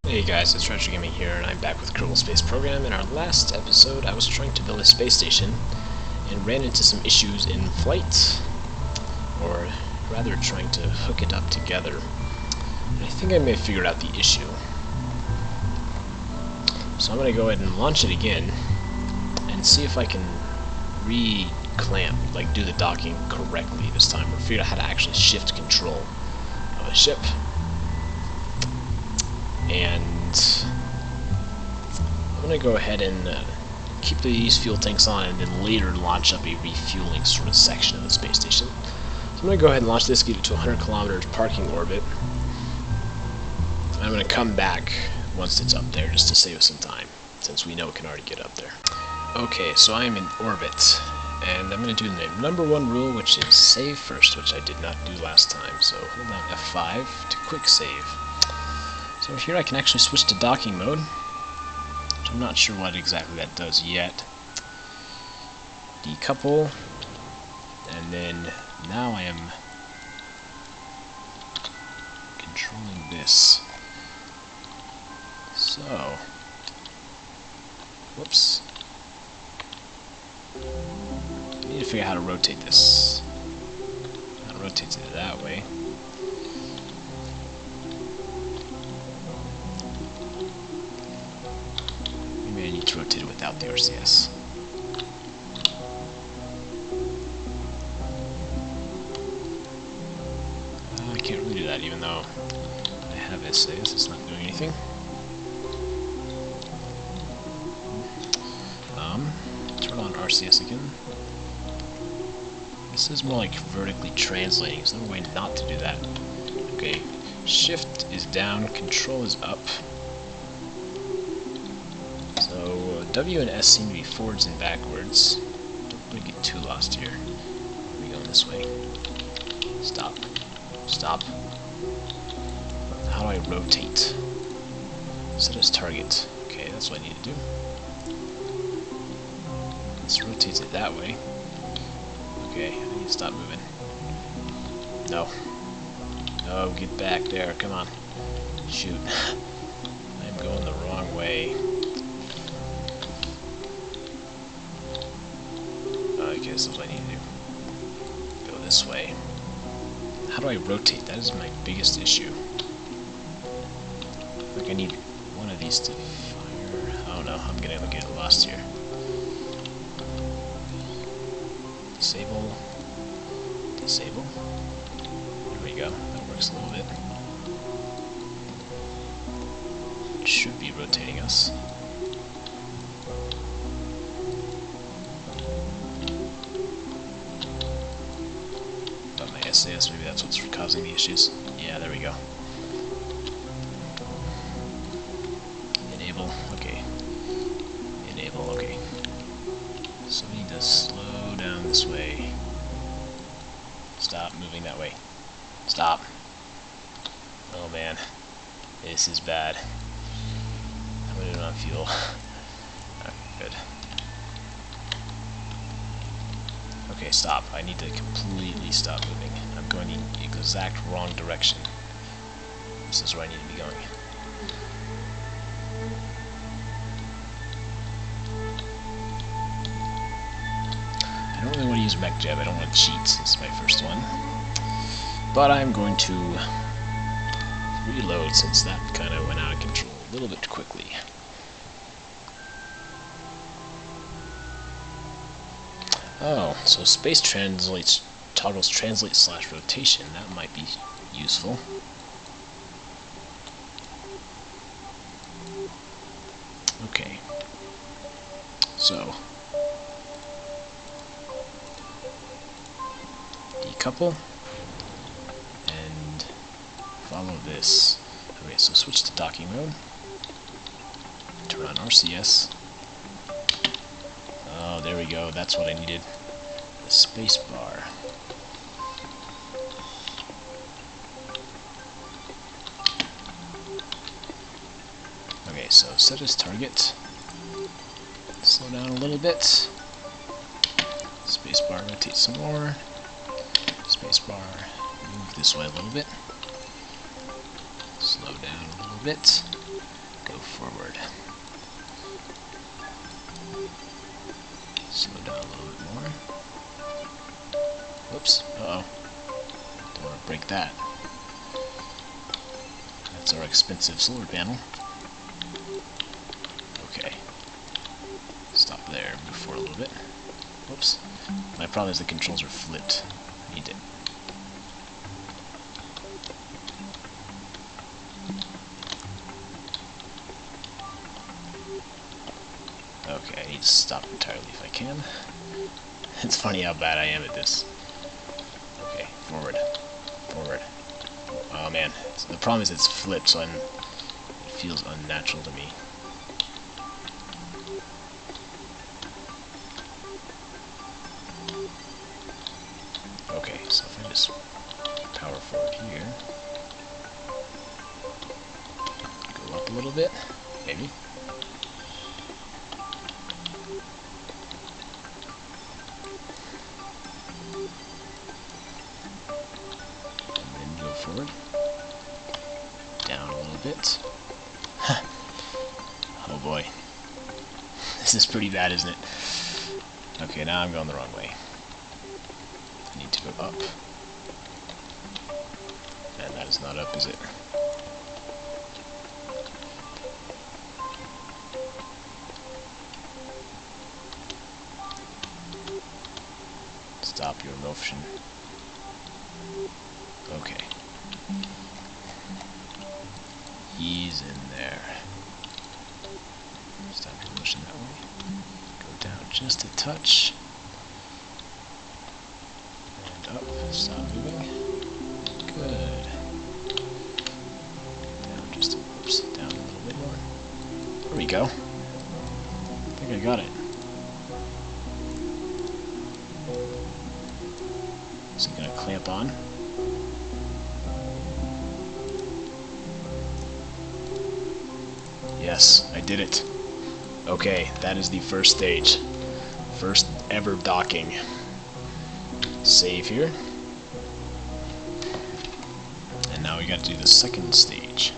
Hey guys, it's RetroGaming here, and I'm back with Kerbal Space Program. In our last episode, I was trying to build a space station and ran into some issues in flight, or rather trying to hook it up together. And I think I may have figured out the issue. So I'm going to go ahead and launch it again and see if I can re-clamp, like do the docking correctly this time, or figure out how to actually shift control of a ship. And I'm going to go ahead and keep these fuel tanks on and then later launch up a refueling sort of section of the space station. So I'm going to go ahead and launch this, get it to 100 kilometers parking orbit. And I'm going to come back once it's up there just to save us some time, since we know it can already get up there. Okay, so I am in orbit, and I'm going to do the number one rule, which is save first, which I did not do last time. So hold down F5 to quick save. So here I can actually switch to docking mode, which I'm not sure what exactly that does yet. Decouple, and then now I am controlling this. So, whoops. I need to figure out how to rotate this. That rotates it that way. I need to rotate it without the RCS. I can't really do that even though I have SAS, it's not doing anything. Turn on RCS again. This is more like vertically translating, there's no way not to do that. Okay, shift is down, control is up. So W and S seem to be forwards and backwards. Don't want to get too lost here. Are we going this way? Stop. Stop. How do I rotate? Set as target. Okay, that's what I need to do. This rotates it that way. Okay, I need to stop moving. No. No, get back there. Come on. Shoot. I'm going the wrong way. Okay, this is what I need to do. Go this way. How do I rotate? That is my biggest issue. I think I need one of these to fire. Oh no, I'm gonna get lost here. Disable. Disable. There we go. That works a little bit. It should be rotating us. SAS, maybe that's what's causing the issues. Yeah, there we go. Enable, okay. Enable, okay. So we need to slow down this way. Stop moving that way. Stop. Oh man, this is bad. I'm gonna do it on fuel. Good. Okay, stop. I need to completely stop moving. I'm going in the exact wrong direction. This is where I need to be going. I don't really want to use mech jab. I don't want to cheat. This is my first one. But I'm going to reload since that kind of went out of control a little bit quickly. Oh, so space translates, toggles translate / rotation. That might be useful. Okay. So, decouple and follow this. Okay, so switch to docking mode. Turn on RCS. Oh, there we go. That's what I needed. The space bar. Okay, so set as target. Slow down a little bit. Space bar, rotate some more. Space bar, move this way a little bit. Slow down a little bit. Go forward. Slow down a little bit more. Whoops. Uh-oh. Don't want to break that. That's our expensive solar panel. Okay. Stop there. Move forward a little bit. Whoops. My problem is the controls are flipped. Need to... Okay, I need to stop entirely if I can. It's funny how bad I am at this. Okay, forward. Forward. Oh man, so the problem is it's flipped, so it feels unnatural to me. Okay, so if I just power forward here, go up a little bit, maybe. And then go forward. Down a little bit. Oh boy. This is pretty bad, isn't it? Okay, now I'm going the wrong way. I need to go up. And that is not up, is it? Stop your motion. Okay. Ease in there. Stop your motion that way. Go down just a touch. And up. Stop moving. Good. Down just a, oops, down a little bit more. There we go. I think I got it. Is it going to clamp on? Yes, I did it. Okay, that is the first stage. First ever docking. Save here. And now we got to do the second stage.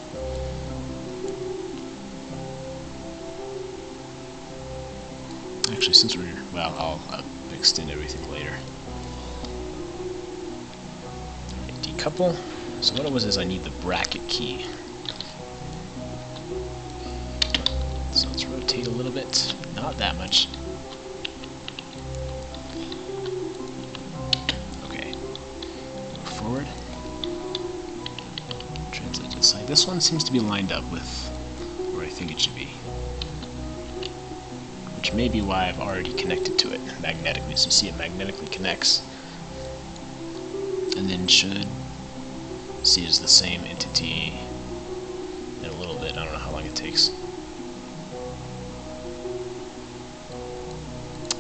Actually, since we're... well, I'll extend everything later. Decouple. So what it was is I need the bracket key. So let's rotate a little bit. Not that much. Okay. Move forward. Translate to the side. This one seems to be lined up with where I think it should be. Which may be why I've already connected to it magnetically. So you see it magnetically connects. And then should see it as the same entity in a little bit. I don't know how long it takes.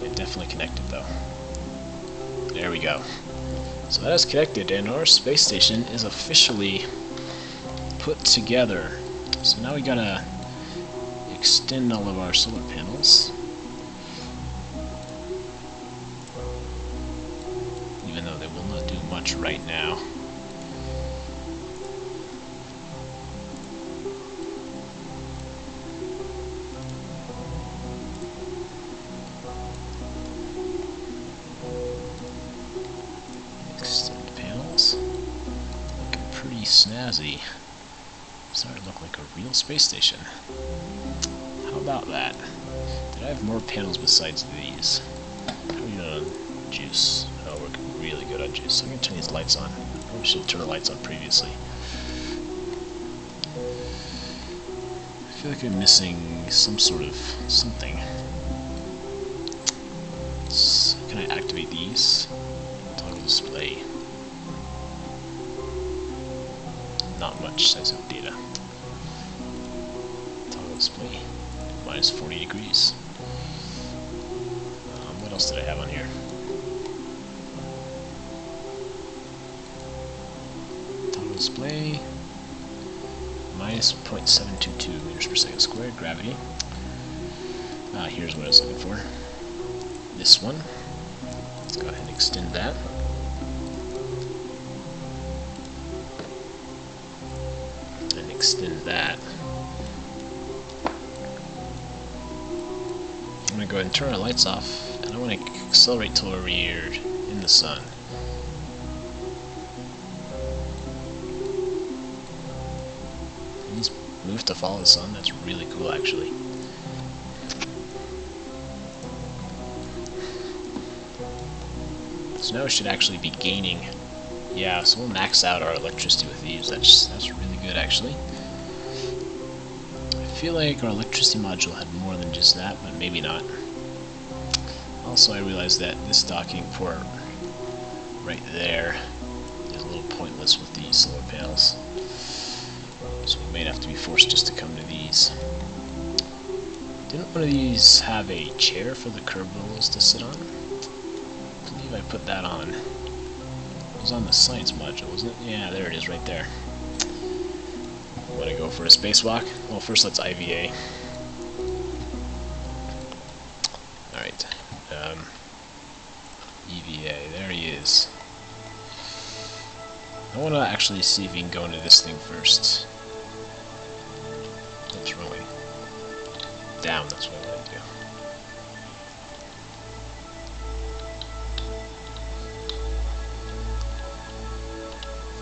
It definitely connected though. There we go. So that is connected and our space station is officially put together. So now we gotta extend all of our solar panels. Even though they will not do much right now. Extend panels. Looking pretty snazzy. Starting to look like a real space station. How about that? Did I have more panels besides these? How are we doing on juice? Oh, we're really good on juice. So I'm going to turn these lights on. Probably should have turned the lights on previously. I feel like I'm missing some sort of something. Can I activate these? Toggle display. Not much size of data. Toggle display. Minus 40 degrees. What else did I have on here? Toggle display. Minus 0.722 meters per second squared. Gravity. Here's what I was looking for. This one. Let's go ahead and extend that. And extend that. go ahead and turn our lights off, and I want to accelerate till we're in the sun. He's moved to follow the sun. That's really cool, actually. So now we should actually be gaining. Yeah, so we'll max out our electricity with these. That's really good, actually. I feel like our electricity module had more than just that, but maybe not. Also, I realized that this docking port right there is a little pointless with these solar panels. So we may have to be forced just to come to these. Didn't one of these have a chair for the Kerbals to sit on? I believe I put that on. It was on the science module, wasn't it? Yeah, there it is right there. Want to go for a spacewalk? Well, first let's IVA. Alright. EVA, there he is. I want to actually see if we can go into this thing first. What's wrong? Down, that's what I want to do.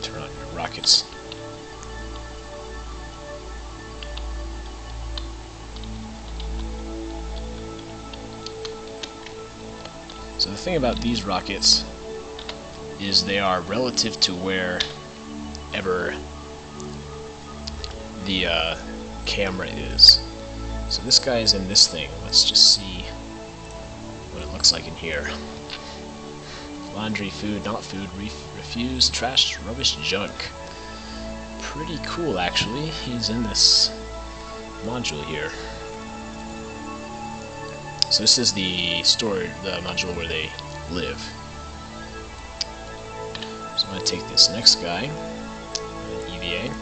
Turn on your rockets. So the thing about these rockets is they are relative to wherever the camera is. So this guy is in this thing. Let's just see what it looks like in here. Laundry, food, not food, refuse, trash, rubbish, junk. Pretty cool, actually. He's in this module here. So this is the module where they live. So I'm going to take this next guy, an EVA.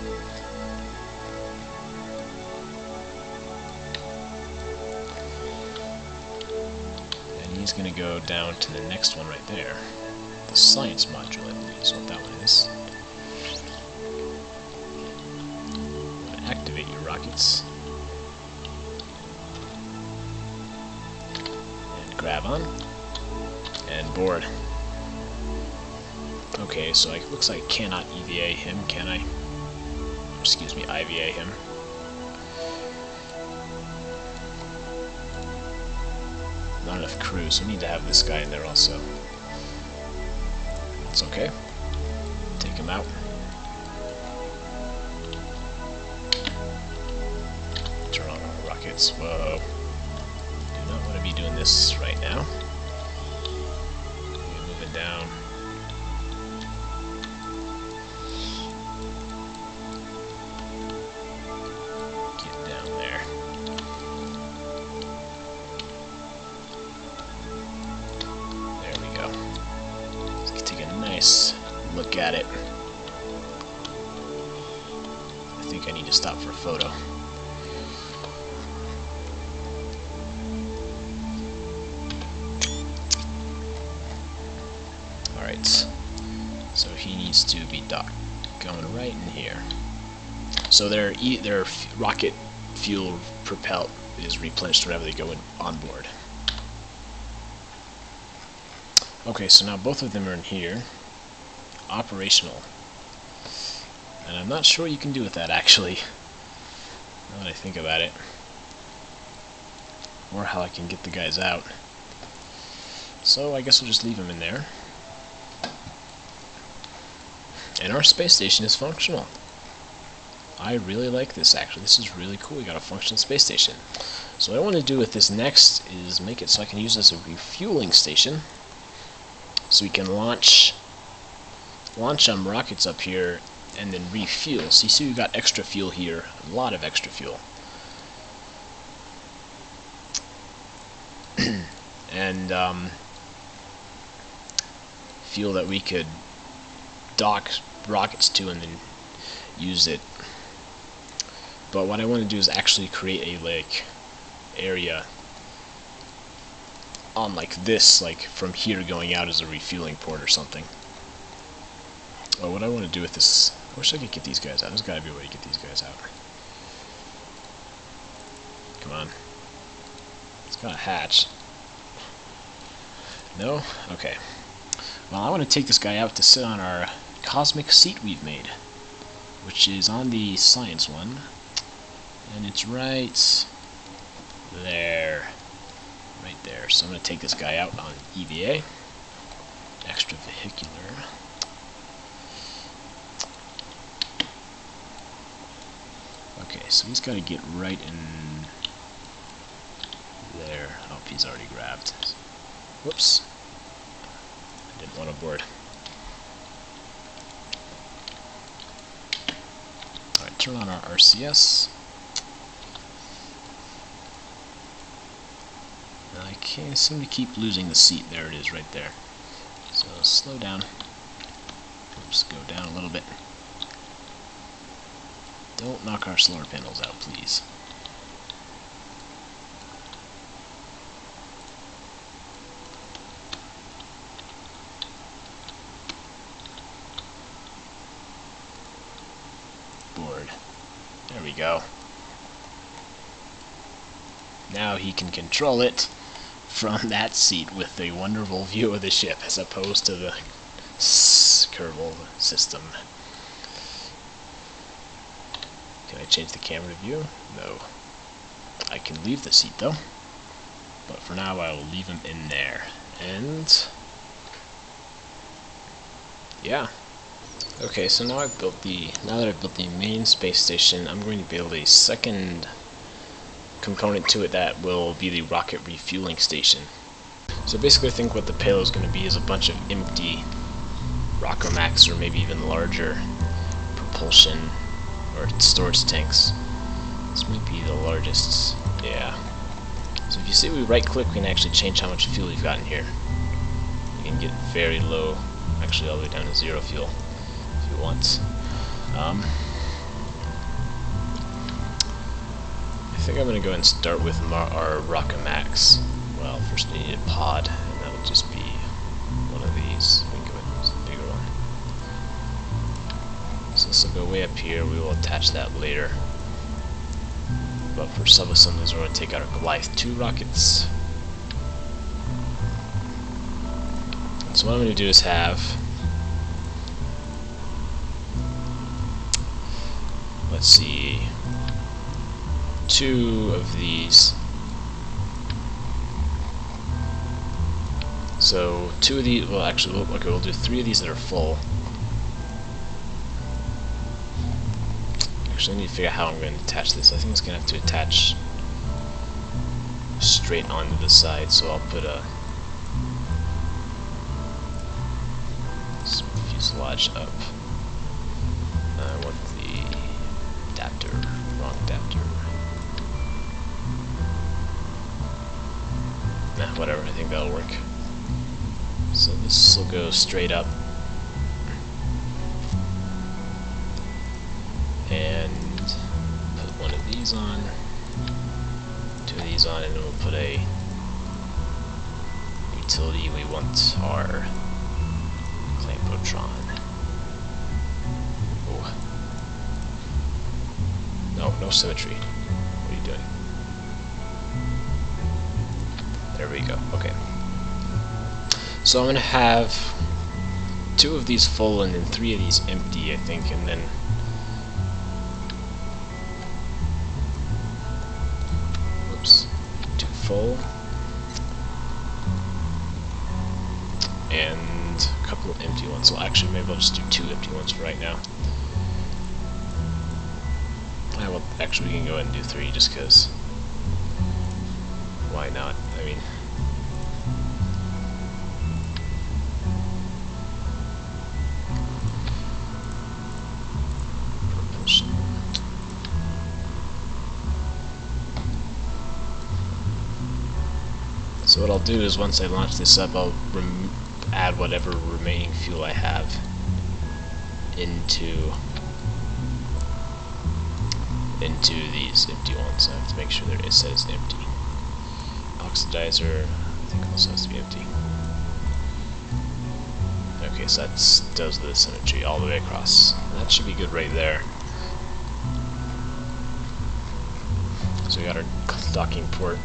And he's going to go down to the next one right there. The science module, I believe is what that one is. I'm going to activate your rockets. Grab on, and board. Okay, so it looks like I cannot EVA him, can I? Excuse me, IVA him. Not enough crew, so we need to have this guy in there also. That's okay. Take him out. Turn on our rockets. Whoa. Not want to be doing this right now. Move it down. Get down there. There we go. Let's take a nice look at it. I think I need to stop for a photo. Alright, so he needs to be docked, going right in here. So their rocket fuel propel is replenished whenever they go on board. Okay, so now both of them are in here, operational. And I'm not sure what you can do with that, actually, now that I think about it. Or how I can get the guys out. So I guess we'll just leave them in there. And our space station is functional. I really like this, actually. This is really cool. We got a functional space station. So what I want to do with this next is make it so I can use this as a refueling station. So we can launch rockets up here and then refuel. So you see we've got extra fuel here, a lot of extra fuel. And fuel that we could dock rockets to and then use it. But what I want to do is actually create a area on like this, like from here going out as a refueling port or something. Well, what I want to do with this, I wish I could get these guys out. There's got to be a way to get these guys out. Come on. Let's Got a hatch. No? Okay. Well, I want to take this guy out to sit on our cosmic seat we've made, which is on the science one, and it's right there. Right there. So I'm going to take this guy out on EVA. Extravehicular. Okay, so he's got to get right in there. Oh, he's already grabbed. Whoops. I didn't want to board. Alright, turn on our RCS. I can't seem to keep losing the seat. There it is, right there. So slow down. Oops, go down a little bit. Don't knock our solar panels out, please. Board. There we go. Now he can control it from that seat with a wonderful view of the ship, as opposed to the Kerbal system. Can I change the camera view? No. I can leave the seat though, but for now I will leave him in there. And yeah. Okay, so now that I've built the main space station, I'm going to build a second component to it that will be the rocket refueling station. So basically I think what the payload is going to be is a bunch of empty Rockomax or maybe even larger propulsion or storage tanks. This might be the largest, yeah. So if you see we right click, we can actually change how much fuel you've got in here. You can get very low, actually all the way down to 0 fuel if you want. I think I'm going to go ahead and start with our Rockomax. Well, first we need a pod, and that would just be one of these. We can go ahead and use a bigger one. So this will go way up here. We will attach that later. But for sub-assemblies, we're going to take out our Goliath 2 rockets. So what I'm going to do is have, let's see, 2 of these. So 2 of these, well actually, okay, we'll do 3 of these that are full. Actually, I need to figure out how I'm going to attach this. I think it's going to have to attach straight onto the side, so I'll put a fuselage up. I want the adapter, wrong adapter. Nah, whatever, I think that'll work. So this will go straight up. And put one of these on, 2 of these on, and then we'll put a utility. We want our Clampotron. Oh. No symmetry. What are you doing? There we go. Okay. So I'm going to have 2 of these full and then 3 of these empty, I think, and then whoops, 2 full and a couple of empty ones. So actually maybe I'll just do 2 empty ones for right now. Well, actually we can go ahead and do 3 just because why not? I mean, so what I'll do is once I launch this up, I'll add whatever remaining fuel I have into these empty ones. I have to make sure that it says empty. Oxidizer, I think also has to be empty. Okay, so that does the symmetry all the way across. That should be good right there. So we got our docking port.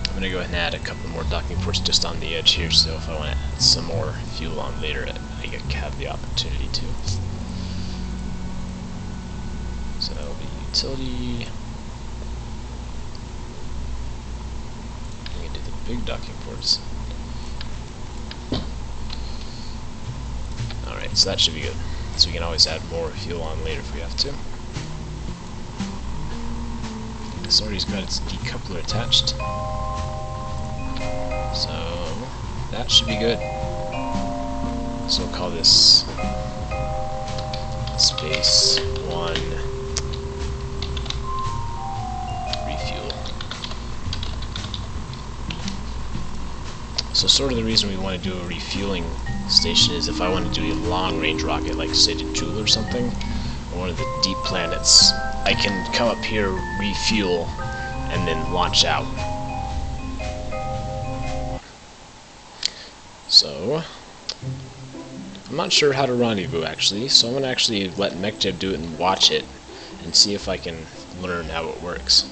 I'm going to go ahead and add a couple more docking ports just on the edge here, so if I want to add some more fuel on later, I have the opportunity to. So that'll be utility. We can do the big docking ports. Alright, so that should be good. So we can always add more fuel on later if we have to. This already's got its decoupler attached. So that should be good. So we'll call this space 1 refuel. So sort of the reason we want to do a refueling station is if I want to do a long-range rocket, like say to Joule or something, or one of the deep planets, I can come up here, refuel, and then launch out. So I'm not sure how to rendezvous actually, so I'm going to actually let MechJeb do it and watch it and see if I can learn how it works.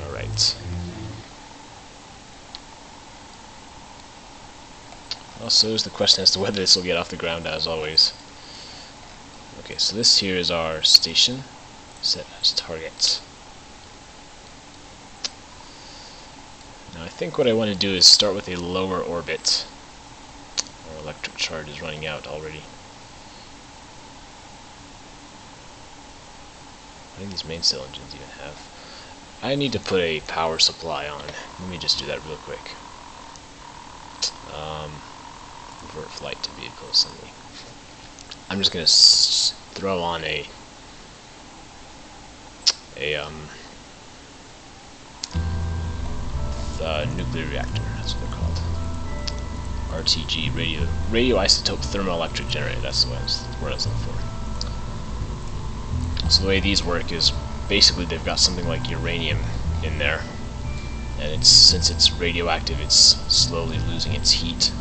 Alright. Also, is the question as to whether this will get off the ground as always. Okay, so this here is our station, set as target. Now I think what I want to do is start with a lower orbit. Our electric charge is running out already. What do these mainsail engines even have? I need to put a power supply on. Let me just do that real quick. Convert flight to vehicle assembly. I'm just going to throw on a nuclear reactor. That's what they're called. RTG, radioisotope thermoelectric generator. That's the word I was looking for. So the way these work is basically they've got something like uranium in there, and since it's radioactive, it's slowly losing its heat,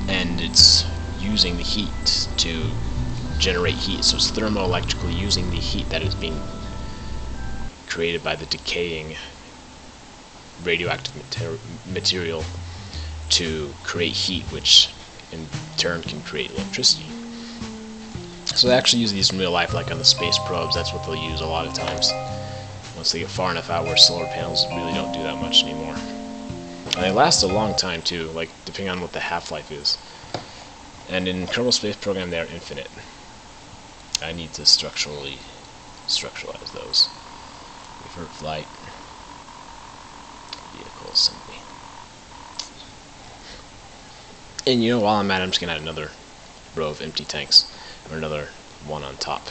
and it's using the heat to generate heat. So it's thermoelectrically using the heat that is being created by the decaying radioactive material to create heat, which in turn can create electricity. So they actually use these in real life, like on the space probes. That's what they'll use a lot of times once they get far enough out where solar panels really don't do that much anymore. And they last a long time too, like depending on what the half-life is. And in Kerbal Space Program they're infinite. I need to structuralize those. Revert flight, vehicle assembly. And you know, while I'm at it, I'm just gonna add another row of empty tanks, or another one on top,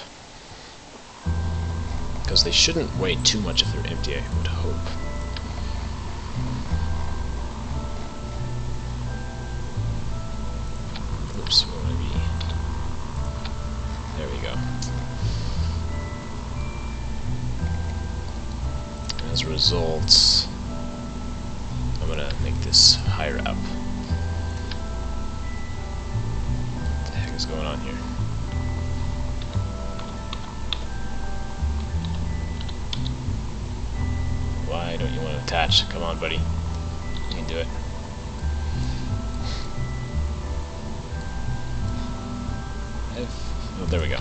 because they shouldn't weigh too much if they're empty, I would hope. Oops, where would I be? There we go. As a result, I'm going to make this higher up. What the heck is going on here? Why don't you want to attach? Come on, buddy. You can do it. Oh, there we go.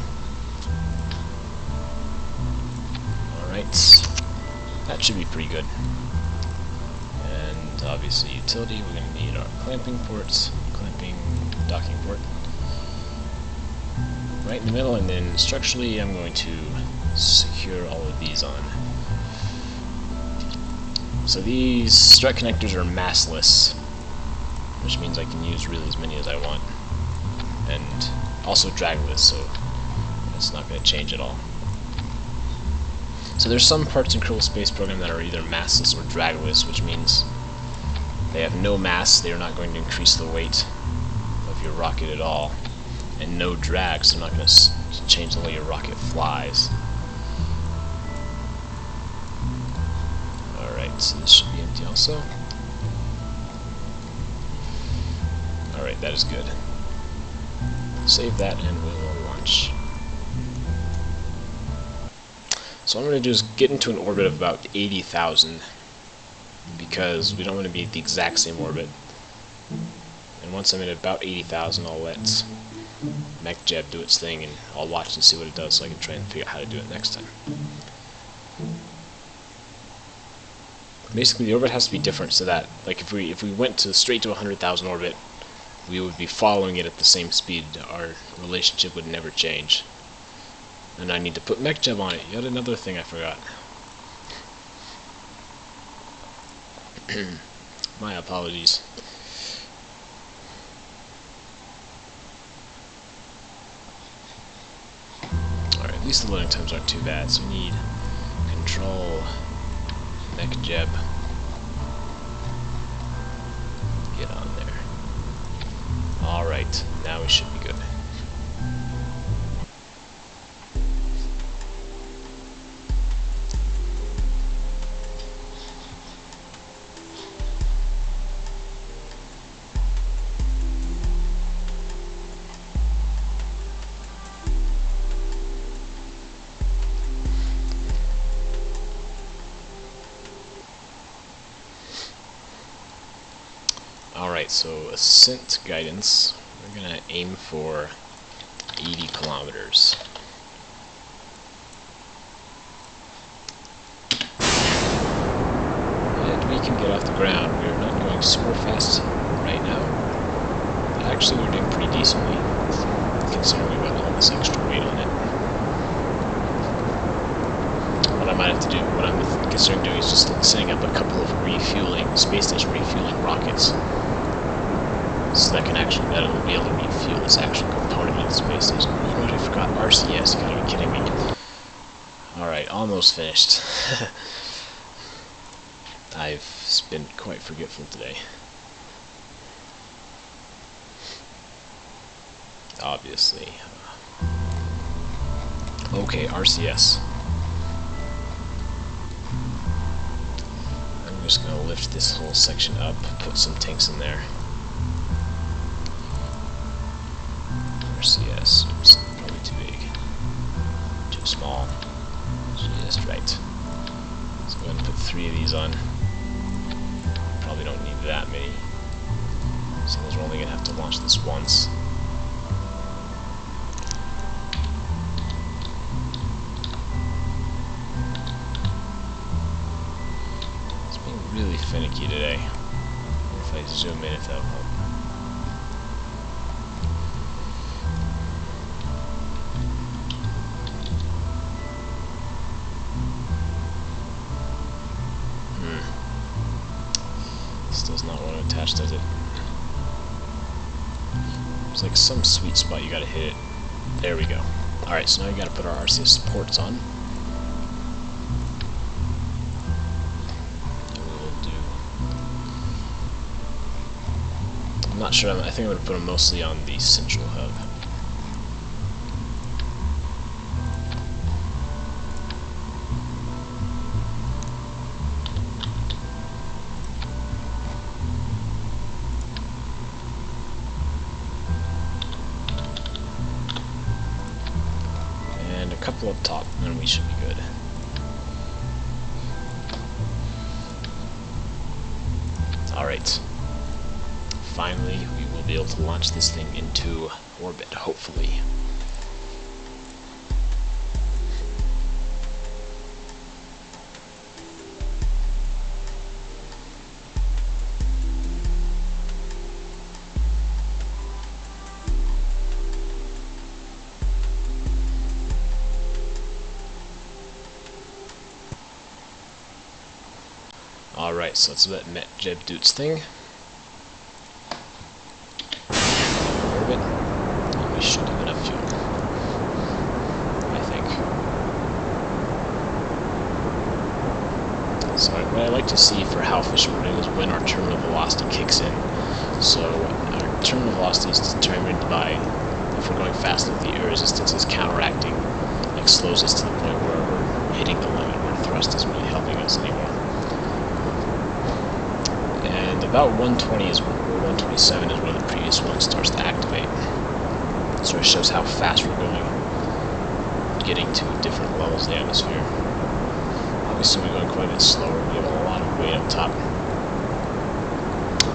Alright. That should be pretty good. And obviously utility, we're going to need our clamping ports, clamping docking port right in the middle, and then structurally I'm going to secure all of these on. So these strut connectors are massless, which means I can use really as many as I want, and also dragless, so it's not going to change at all. So there's some parts in Kerbal Space Program that are either massless or dragless, which means they have no mass, they are not going to increase the weight of your rocket at all, and no drag, so they're not going to change the way your rocket flies. Alright, so this should be empty also. Alright, that is good. Save that and we will launch. So what I'm going to do is get into an orbit of about 80,000, because we don't want to be at the exact same orbit. And once I'm at about 80,000, I'll let MechJeb do its thing, and I'll watch and see what it does so I can try and figure out how to do it next time. Basically, the orbit has to be different so that, like, if we went straight to 100,000 orbit, we would be following it at the same speed. Our relationship would never change. And I need to put MechJeb on it. Yet another thing I forgot. My apologies. Alright, at least the loading times aren't too bad. So we need control MechJeb. Get on there. Alright, now we should be good. Alright, so ascent guidance, we're going to aim for 80 kilometers. And we can get off the ground. We're not going super fast right now. But actually, we're doing pretty decently, considering we've got all this extra weight on it. What I might have to do, what I'm considering doing, is just setting up a couple of space station refueling rockets, so that that'll be able to refuel this actual component of the space station. You know what, I forgot RCS, you gotta be kidding me. Alright, almost finished. I've been quite forgetful today. Obviously. Okay, RCS. I'm just gonna lift this whole section up, put some tanks in there. RCS, oops, probably too big, too small, just right. So go ahead and put 3 of these on. Probably don't need that many, so we're only going to have to launch this once. It's being really finicky today. If I zoom in, if that'll help. Does not want to attach, does it? There's like some sweet spot you gotta hit it. There we go. Alright, so now we gotta put our RCS supports on. And we will do... I'm not sure, I think I'm gonna put them mostly on the central hub. Couple up top, and we should be good. Alright. Finally, we will be able to launch this thing into orbit, hopefully. Alright, so let's let MechJeb do its thing. Orbit. And we should have enough fuel, I think. So what I like to see for how efficient we're doing is when our terminal velocity kicks in. So our terminal velocity is determined by if we're going fast enough, the air resistance is counteracting, like slows us to the point where we're hitting the limit where thrust isn't really helping us anymore. about 120 is, or 127 is where the previous one starts to activate. So it shows how fast we're going, getting to different levels of the atmosphere. Obviously we're going quite a bit slower, we have a lot of weight up top.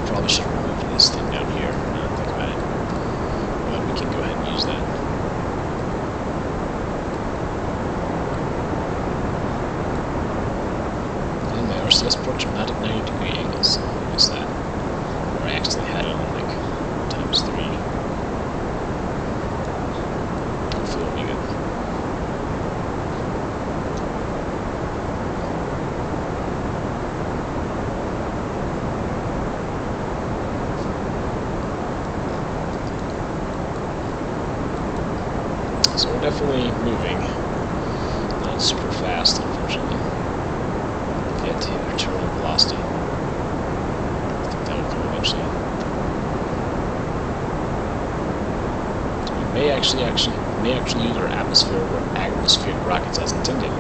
Probably should remove this thing down here, now that I think about it. But we can go ahead and use that. And my RCS ports are not at 90-degree angles, so I missed that. Or I actually had it on like ×3. Hopefully it'll be good. So we're definitely moving, not super fast, unfortunately. Yet to hit our terminal velocity. I think that will come eventually. We may actually use our atmospheric rockets as intended.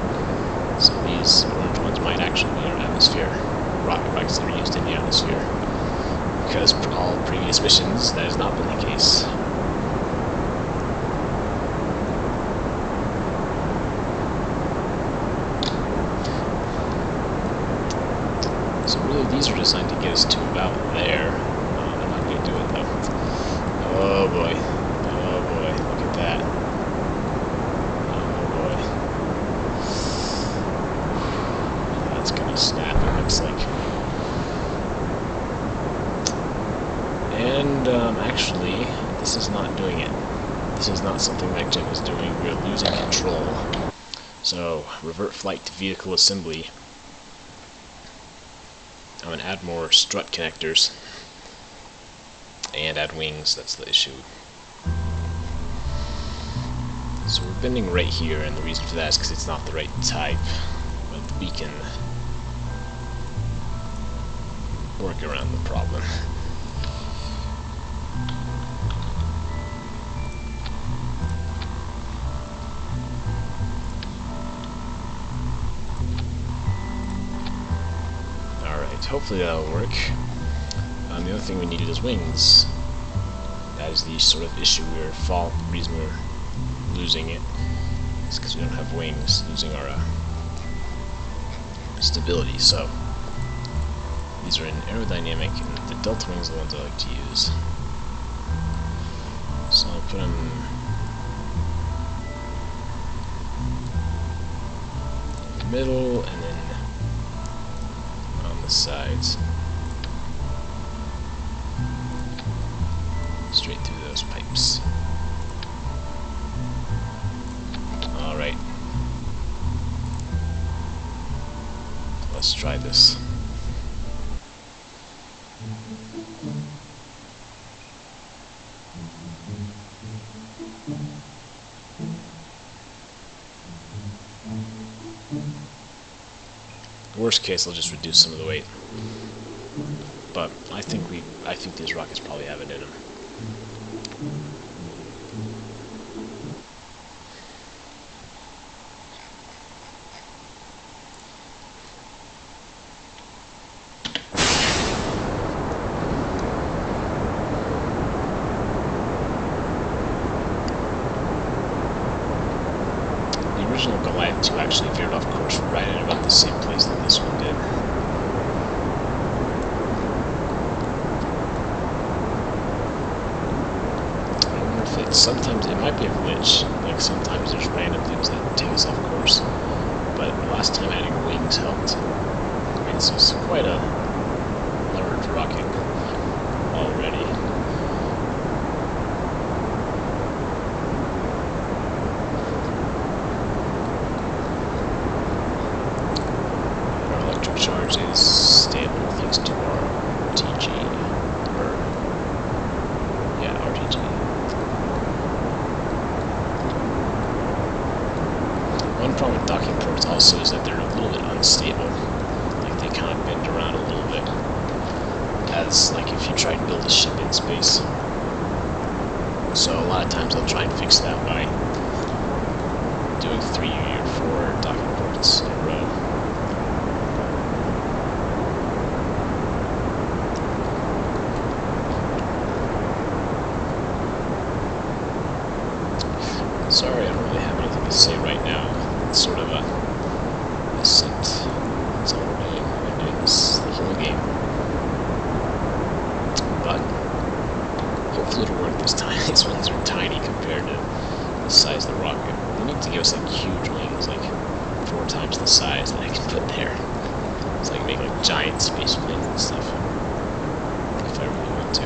So these orange ones might actually be our rockets that are used in the atmosphere. Because for all previous missions, that has not been the case. So really these are designed to get us to about there. I'm not going to do it though. Oh boy. Oh boy. Look at that. Oh boy. That's going to snap, it looks like. And actually, this is not doing it. This is not something MechJet is doing. We're losing control. So, revert flight to vehicle assembly. I'm going to add more strut connectors and add wings. That's the issue. So we're bending right here, and the reason for that is because it's not the right type, but we can work around the problem. Hopefully that'll work. The other thing we needed is wings. That is the sort of issue the reason we're losing it. It's because we don't have wings, losing our stability. So these are in aerodynamic, and the delta wings are the ones I like to use. So I'll put them in the middle, and then the sides, straight through those pipes. Alright, let's try this. Worst case, I'll just reduce some of the weight. But I think these rockets probably have it in them. The original Goliath 2 actually veered off course right at about the same place that this one did. Sometimes it might be a glitch, like sometimes there's random things that take us off course, but last time adding wings helped. I mean, this is quite a large rocket already. Our electric charge is stable thanks to our RTG. RTG. One problem with docking ports also is that they're a little bit unstable. Like they kind of bend around a little bit. That's like if you try to build a ship in space. So a lot of times I'll try and fix that by doing 3 or 4 docking ports in a row. So I can make like giant space planes and stuff if I really want to.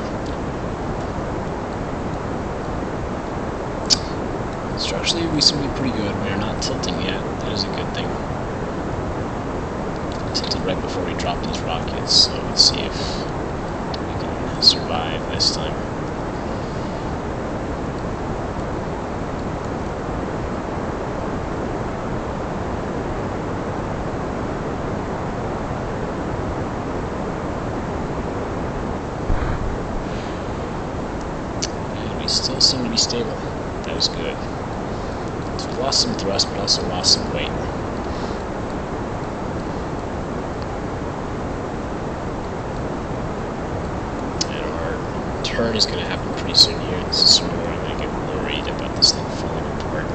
Structurally, we seem to be pretty good. We are not tilting yet. That is a good thing. Tilted right before we drop these rockets, so let's see if we can survive this time. And we still seem to be stable. That is good. So we lost some thrust, but also lost some weight. Turn is going to happen pretty soon here. This is sort of where I'm going to get worried about this thing falling apart.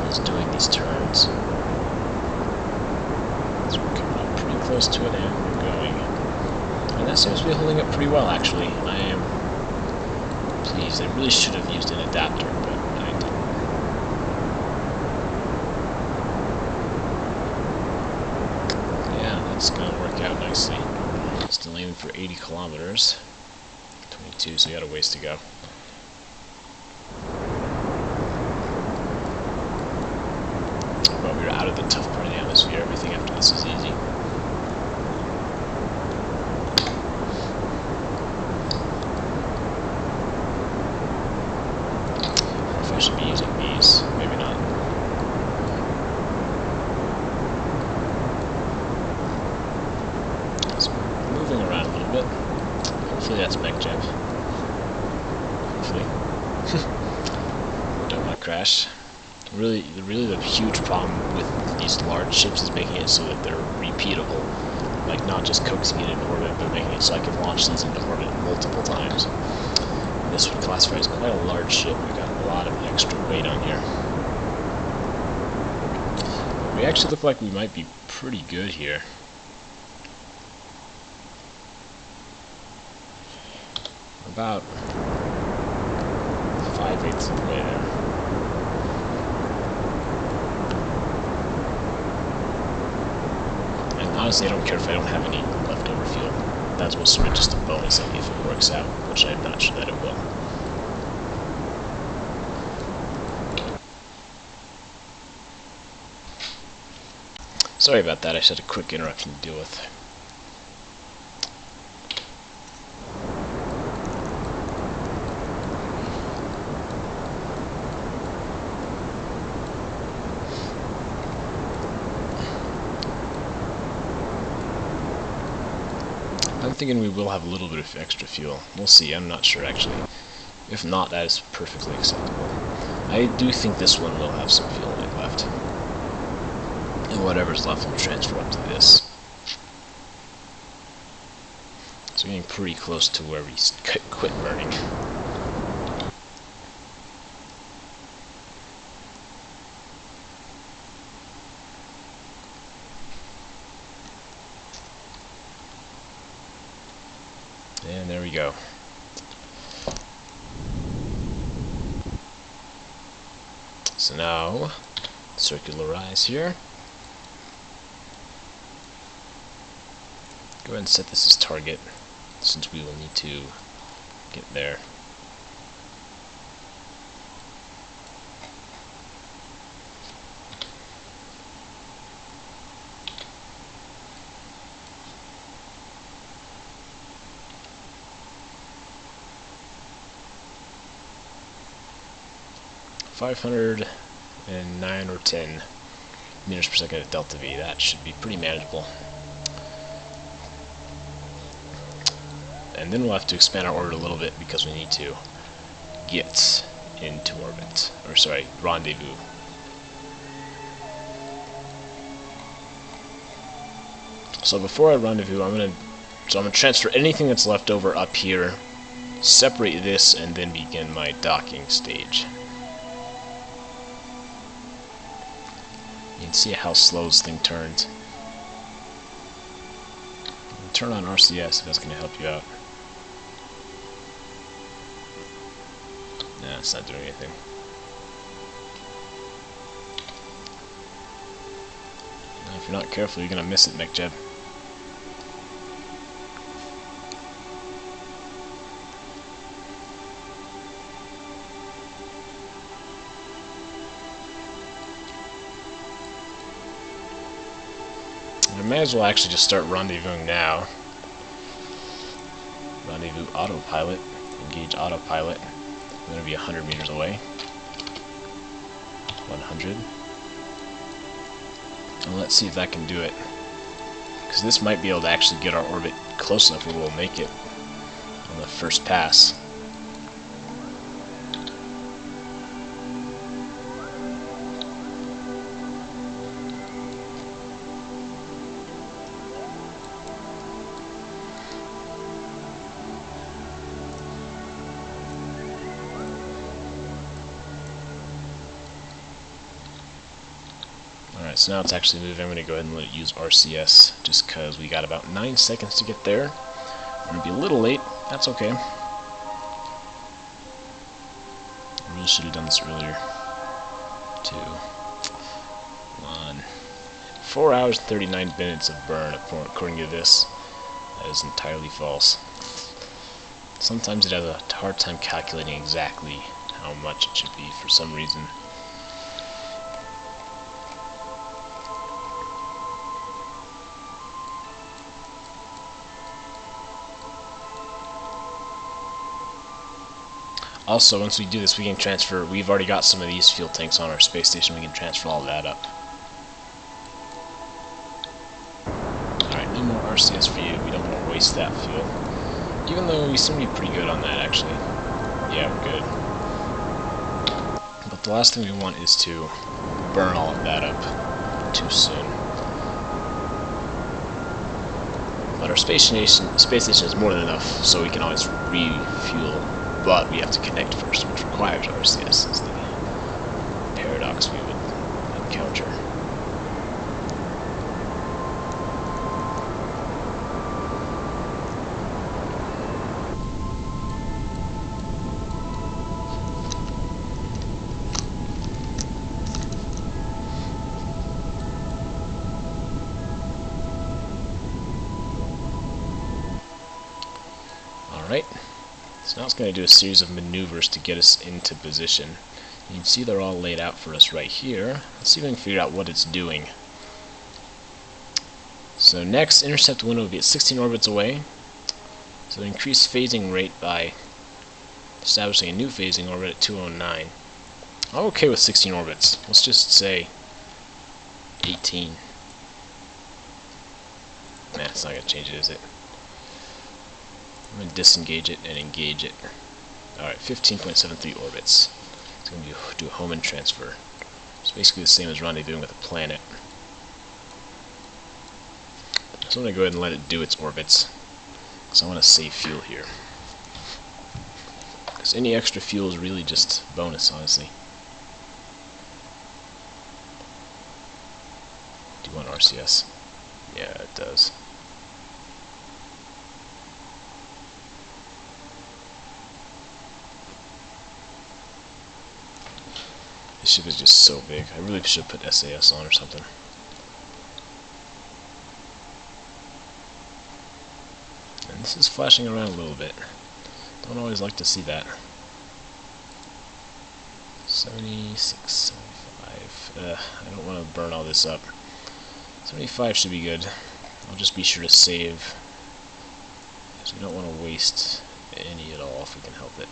It's doing these turns. So we're coming up pretty close to it, and we're going. And that seems to be holding up pretty well, actually. I am pleased. I really should have used an adapter, but I didn't. Yeah, that's going to work out nicely. Still aiming for 80 kilometers. 22, so we got a ways to go. But we're out of the tough part of the atmosphere. Everything after this is easy. If I should be using these, maybe not. Moving around a little bit. Hopefully that's mech jet. Hopefully. Don't want to crash. Really the huge problem with these large ships is making it so that they're repeatable. Like not just coaxing it into orbit, but making it so I can launch these into orbit multiple times. This would classify as quite a large ship. We've got a lot of extra weight on here. We actually look like we might be pretty good here. About 5/8 of the way there. And honestly, I don't care if I don't have any leftover fuel. That's what's sort of just a bonus if it works out, which I'm not sure that it will. Sorry about that, I just had a quick interruption to deal with. I'm thinking we will have a little bit of extra fuel. We'll see, I'm not sure actually. If not, that is perfectly acceptable. I do think this one will have some fuel in it left. And whatever's left will transfer up to this. So we're getting pretty close to where we quit burning. And there we go. So now, circularize here. Go ahead and set this as target, since we will need to get there. (509 or 10 meters per second at delta V. That should be pretty manageable. And then we'll have to expand our orbit a little bit because we need to get into orbit. Or sorry, rendezvous. So before I rendezvous, I'm gonna transfer anything that's left over up here, separate this, and then begin my docking stage. You can see how slow this thing turns. Turn on RCS if that's going to help you out. Nah, it's not doing anything. If you're not careful, you're gonna miss it, McJeb. I may as well actually just start rendezvousing now. Rendezvous autopilot. Engage autopilot. I'm going to be 100 meters away. 100. And let's see if that can do it. Because this might be able to actually get our orbit close enough where we'll make it on the first pass. Alright, so now it's actually moving. I'm going to go ahead and let it use RCS just because we got about 9 seconds to get there. I'm going to be a little late. That's okay. I really should have done this earlier. 2, 1. 4 hours and 39 minutes of burn, according to this. That is entirely false. Sometimes it has a hard time calculating exactly how much it should be for some reason. Also, once we do this, we can transfer. We've already got some of these fuel tanks on our space station. We can transfer all that up. Alright, no more RCS for you. We don't want to waste that fuel. Even though we seem to be pretty good on that, actually. Yeah, we're good. But the last thing we want is to burn all of that up too soon. But our space station is more than enough, so we can always refuel. But we have to connect first, which requires RCS, is the paradox we would encounter. Alright. So now it's going to do a series of maneuvers to get us into position. You can see they're all laid out for us right here. Let's see if we can figure out what it's doing. So next, intercept window will be at 16 orbits away. So increase phasing rate by establishing a new phasing orbit at 209. I'm okay with 16 orbits. Let's just say 18. Nah, it's not going to change it, is it? I'm going to disengage it and engage it. Alright, 15.73 orbits. It's going to do a home and transfer. It's basically the same as rendezvousing with a planet. So I'm going to go ahead and let it do its orbits, because I want to save fuel here. Because any extra fuel is really just bonus, honestly. Do you want RCS? Yeah, it does. This ship is just so big. I really should put SAS on or something. And this is flashing around a little bit. Don't always like to see that. 76, 75. I don't want to burn all this up. 75 should be good. I'll just be sure to save, because we don't want to waste any at all if we can help it.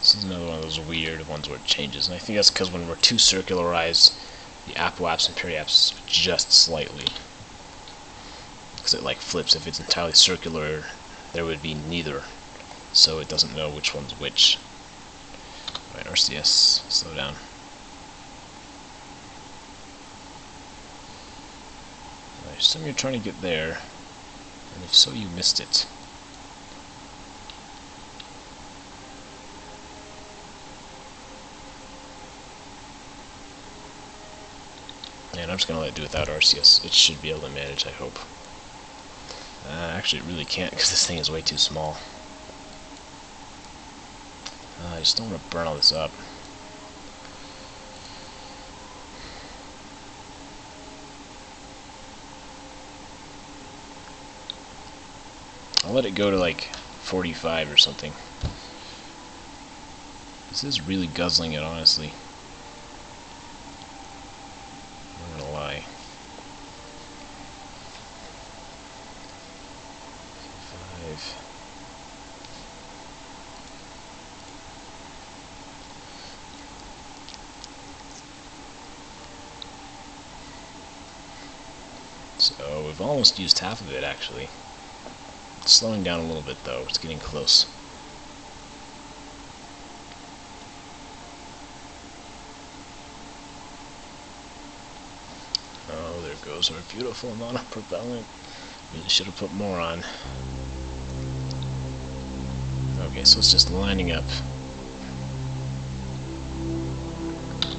This is another one of those weird ones where it changes, and I think that's because when we're too circularized, the apoapse and periapse just slightly. Because it like flips. If it's entirely circular, there would be neither, so it doesn't know which one's which. Alright, RCS, slow down. I assume you're trying to get there, and if so, you missed it. And I'm just going to let it do without RCS. It should be able to manage, I hope. Actually, it really can't because this thing is way too small. I just don't want to burn all this up. I'll let it go to like 45 or something. This is really guzzling it, honestly. I'm not gonna lie. 5. So we've almost used half of it, actually. It's slowing down a little bit, though. It's getting close. Oh, there goes our beautiful amount of propellant. Really should have put more on. Okay, so it's just lining up.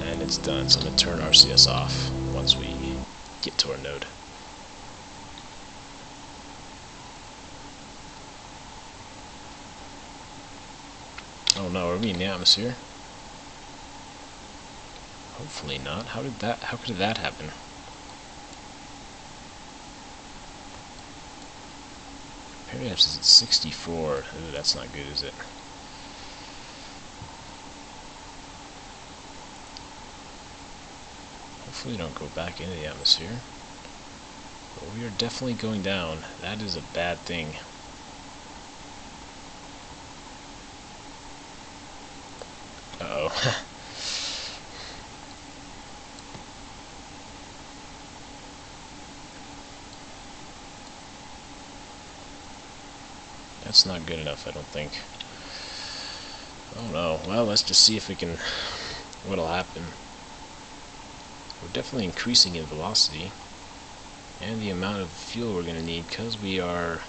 And it's done. So I'm going to turn RCS off once we get to our node. Oh no, are we in the atmosphere? Hopefully not. How could that happen? Periapse is at 64. Ooh, that's not good, is it? Hopefully we don't go back into the atmosphere. But we are definitely going down. That is a bad thing. Uh-oh. That's not good enough, I don't think. Oh no. Well, let's just see if we can... what'll happen. We're definitely increasing in velocity. And the amount of fuel we're going to need, because we are...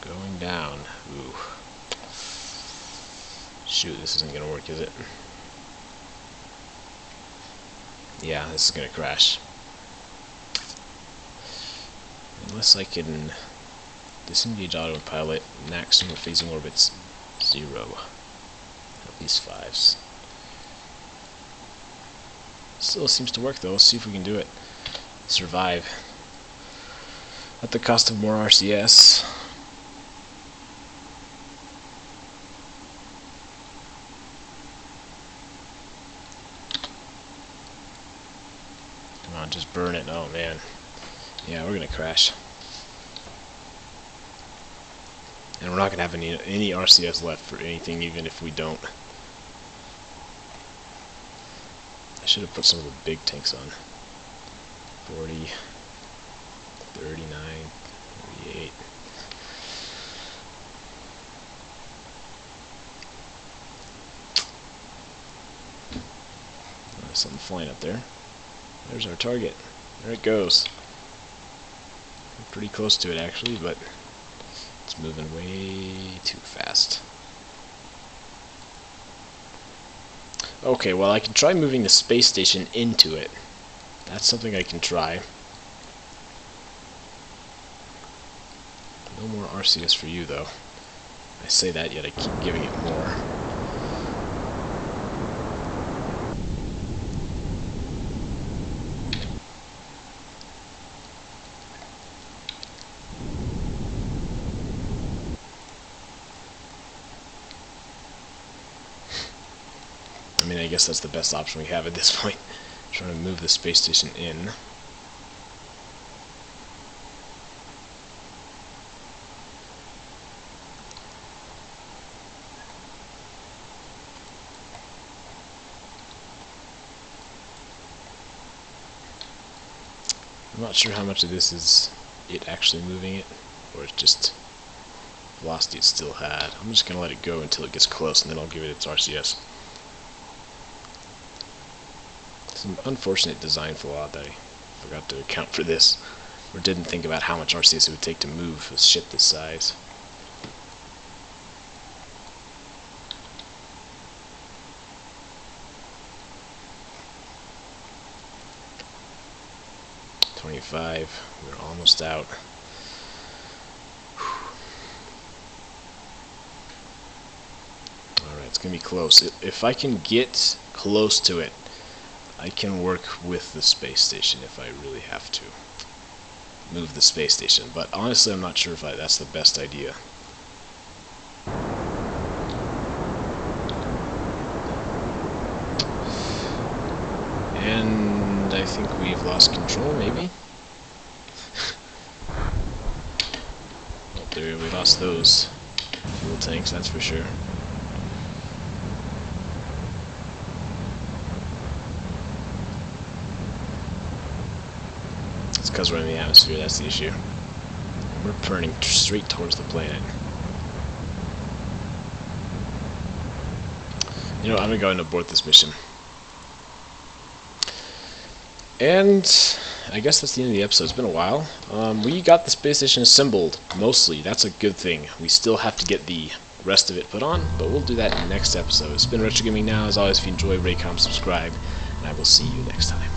going down. Ooh. Shoot, this isn't going to work, is it? Yeah, this is going to crash. Unless I can disengage autopilot, maximum phasing orbits 0. At least 5s. Still seems to work though. Let's see if we can do it. Survive. At the cost of more RCS. Come on, just burn it. Oh man. Yeah, we're gonna crash. And we're not gonna have any RCS left for anything, even if we don't. I should have put some of the big tanks on. 40, 39, 38. There's something flying up there. There's our target. There it goes. We're pretty close to it actually, but it's moving way too fast. Okay, well I can try moving the space station into it. That's something I can try. No more RCS for you though. I say that, yet I keep giving it more. I mean, I guess that's the best option we have at this point. Trying to move the space station in. I'm not sure how much of this is it actually moving it, or it's just velocity it still had. I'm just going to let it go until it gets close, and then I'll give it its RCS. Some unfortunate design flaw that I forgot to account for this, or didn't think about how much RCS it would take to move a ship this size. 25. We're almost out. Alright, it's going to be close. If I can get close to it, I can work with the space station if I really have to. Move the space station. But honestly, I'm not sure if that's the best idea. And I think we've lost control, maybe? Oh, there, we lost those fuel tanks, that's for sure. It's because we're in the atmosphere, that's the issue. We're burning straight towards the planet. You know, I'm going to go and abort this mission. And I guess that's the end of the episode. It's been a while. We got the space station assembled, mostly. That's a good thing. We still have to get the rest of it put on, but we'll do that in the next episode. It's been RetroGamingNow. As always, if you enjoy, rate, comment, subscribe, and I will see you next time.